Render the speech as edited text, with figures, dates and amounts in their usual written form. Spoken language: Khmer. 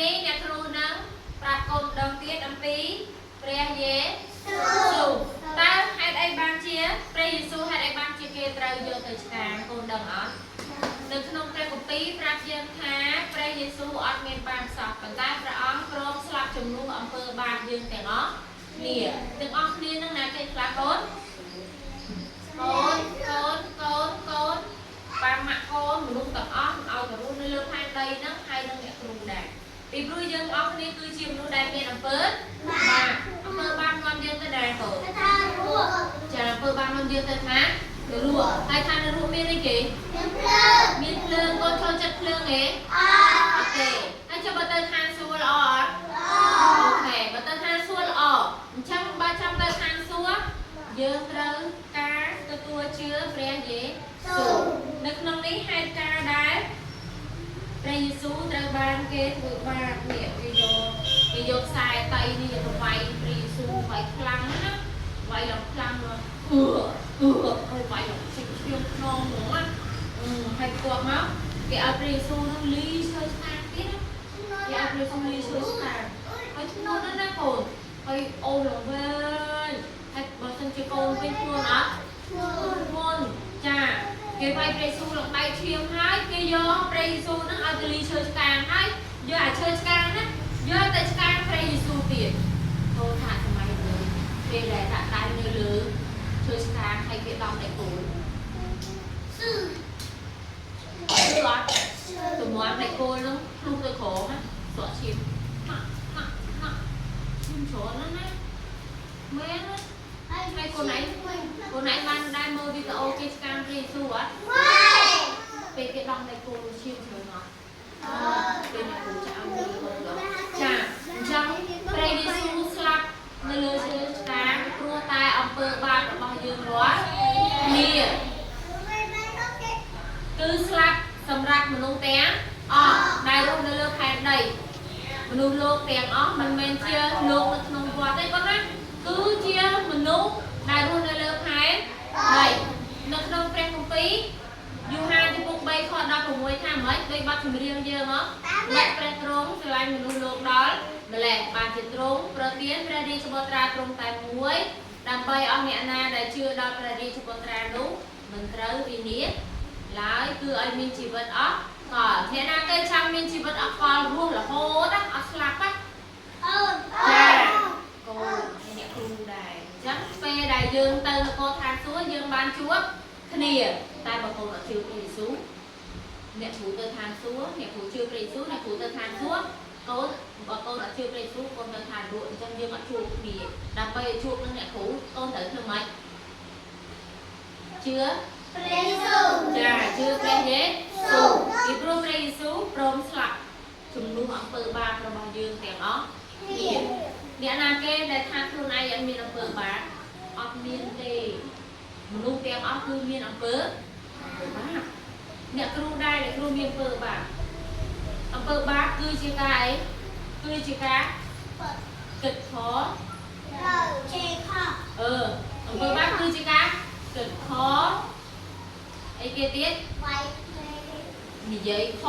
នេះអ្នកគ្រូនឹងប្រាប់កូនម្ដងទៀតអំពីព្រះយេស៊ូតើហេតុអីបានជាព្រះយេស៊ូហេតុអីបានជាគេត្រូវយកទៅឆ្កាងកូនដឹងអត់នៅក្នុងព្រះគម្ពីរប្រាប់យើងថាព្រះយេស៊ូអត់មានបានសោះប៉ុន្តែព្រះអង្គព្រមស្លាប់ជំនួសអំពើបាបយើងទាំងអស់គ្នាទាំងអស់គ្នានឹងណាគេខ្លះកូនកូនប៉ាម៉ាក់កូនមនុស្សទាំងអស់ឲ្យទៅរស់នៅលើផែនដីហ្នឹងហើយនឹងអ្នកគ្រូដែរពីព្រោះយើងអស់គ្នាគឺជាមនុស្សដែលមានអំពើបាបនាំយើងទៅដែរកូនចាអំពើបាបនាំយើងទៅថាទៅរស់ហើយថានៅរស់មានអីគេមានភ្លើងកូនចូលចិត្តភ្លើងទេអត់ទេហើយចុះបើទៅឋានសួគ៌ល្អអត់អូខេបើទៅឋានសួគ៌ល្អអញ្ចឹងបើចាំទៅឋានសួគ៌យើងត្រូវការទទួលជឿព្រះយេស៊ូនៅក្នុងនេះហេតុការណ៍ដែលព្រះយេស៊ូត្រូវបានគេធ្វើបាបនេះគេយកខ្សែតៃនេះទៅវាយព្រះយេស៊ូវាយខ្លាំងណាវាយឡើងខ្លាំងហើយវាយឡើងឈឹកឈៀងខ្នងហ្មងហើយគាត់មកគេឲ្យព្រះយេស៊ូនឹងលីឈើស្តាទៀតគេឲ្យព្រះយេស៊ូលីឈើស្តាហើយធ្ងន់ណាស់កូនហើយអូនឡើងវិញហើយបើសិនជាកូនវិញធ្ងន់អត់ធ្ងន់ចាគេវាយព្រះយេស៊ូឡើងបែកឈាមហើយគេយកព្រះយេស៊ូនឹងឲ្យទៅលីឈើស្កាងហើយយកអាឈើស្កាងណាយកទៅស្កាងព្រះយេស៊ូទៀតកូនថាសម័យនោះពេលដែលដាក់ដៃនៅលើឈើស្កាងហើយគេដំតែកូនគឺអត់ទំនាស់តែគោលនឹងភ្លុះទៅក្រោមណាស្រក់ឈាមឈាមច្រើនណាស់ណាមែនណាហើយកូនឯងបានដែរមើលវីដេអូគេស្កាងព្រះយេស៊ូអត់ពេលគេដំតែគោលឈាមច្រើនអត់ពេលអ្នកគ្រូចាឲ្យមើលកូនចាអញ្ចឹងព្រះយេស៊ូស្លាប់នៅលើឈើស្កាងព្រោះតែអំពើបាបរបស់យើងរាល់គ្នាគឺស្លាប់សម្រាប់មនុស្សទាំងអស់ដែលរស់នៅលើផែនដីមនុស្សលោកទាំងអស់មិនមែនជាលោកនៅក្នុងវត្តទេគាត់ណាគឺជាមនុស្សដែលរស់នៅលើផែនដីនៅក្នុងព្រះគម្ពីរយូហានចំពុក3ខ16ថាម៉េចដោយបទចម្រៀងយើងមកអ្នកព្រះទ្រង់ស្រឡាញ់មនុស្សលោកដល់ម្លេះបានជាទ្រង់ប្រទានព្រះរាជបុត្រាទ្រង់តែមួយដើម្បីឲ្យអ្នកណាដែលជឿដល់ព្រះរាជបុត្រានោះមិនត្រូវវិនាសឡើយគឺឲ្យមានជីវិតអស់កលអ្នកណាទៅចាំមានជីវិតអស់កលរស់រហូតអត់ស្លាប់ណាចាកូនអ្នកគ្រូដែរអញ្ចឹងពេលដែលយើងទៅនគរឋានសួគ៌យើងបានជួបគ្នាតែបើកូនអត់ជឿព្រះយេស៊ូអ្នកគ្រូទៅឋានសួគ៌អ្នកគ្រូជឿព្រះយេស៊ូអ្នកគ្រូទៅឋានសួគ៌កូនបើកូនអត់ជឿព្រះយេស៊ូកូនទៅឋានសួគ៌អញ្ចឹងយើងអត់ជួបគ្នាដើម្បីឲ្យជួបនឹងអ្នកគ្រូកូនត្រូវធ្វើម៉េចជឿព្រះយេស៊ូចាជឿព្រះយេស៊ូពីព្រោះព្រះយេស៊ូព្រមស្លាប់ជំនួសអំពើបាបរបស់យើងទាំងអស់គ្នាអ្នកណាគេដែលថាខ្លួនឯងអត់មានអំពើបាបអត់មានទេមនុស្សទាំងអស់គឺមានអំពើបាបអ្នកគ្រូដែរអ្នកគ្រូមានអំពើបាបគឺជាការអីគឺជាការគិតខអំពើបាបគឺជាការគិតខអីគេទៀតនិយាយខ